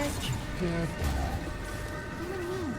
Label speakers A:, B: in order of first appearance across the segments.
A: like...
B: Yeah.
A: What do you mean?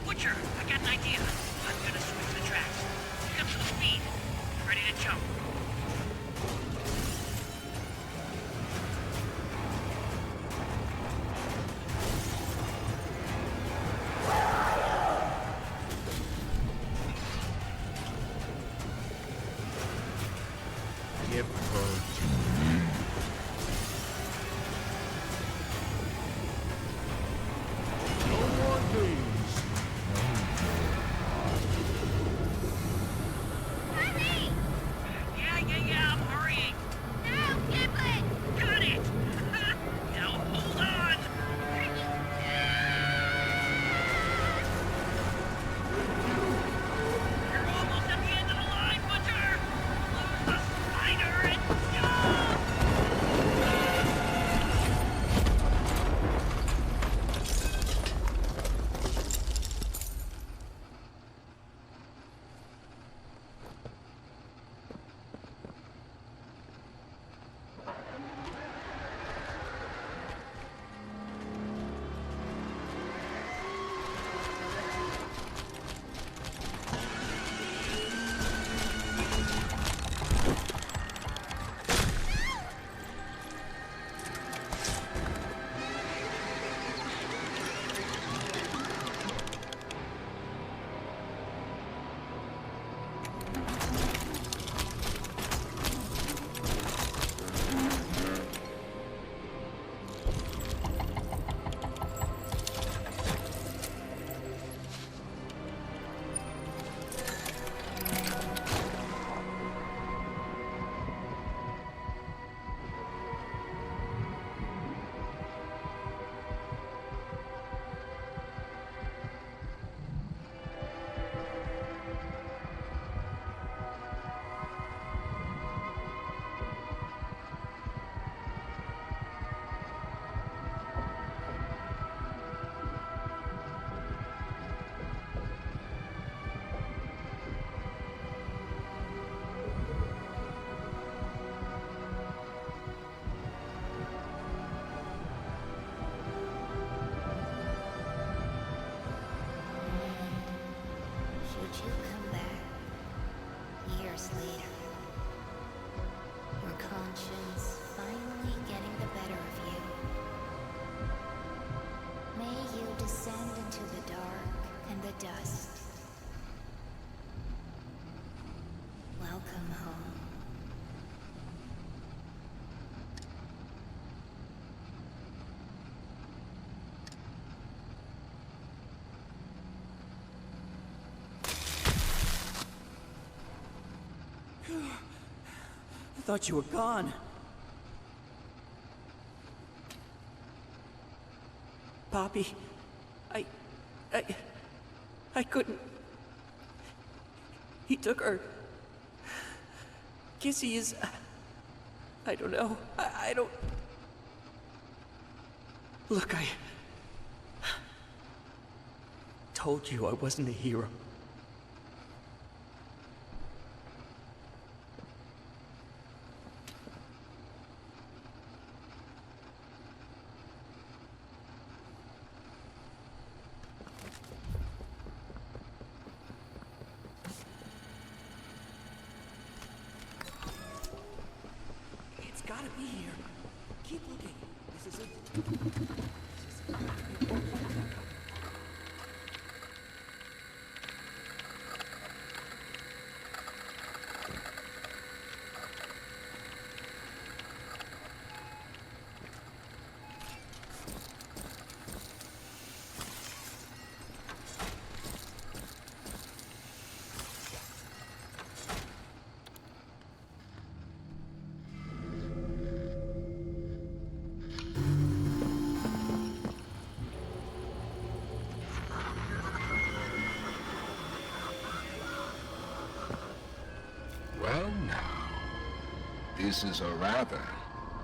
C: Butcher, I got an idea. I'm gonna switch the tracks. Pick up some speed. Ready to jump.
B: Give her to me. No more games.
A: Hurry!
C: Yeah, I'm hurrying.
A: No, Giblin!
C: Got it! Now hold on! You're almost at the end of the line, Butcher! Lose the spider and jump!
A: Should you come back years later, your conscience finally getting the better of you, may you descend into the dark and the dust. Welcome home.
D: I thought you were gone. Poppy, I couldn't. He took her. Kissy is... I don't know. I don't... Look, I... told you I wasn't a hero. It's gotta be here. Keep looking. This is it.
E: This is a rather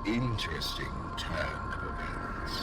E: interesting turn of events.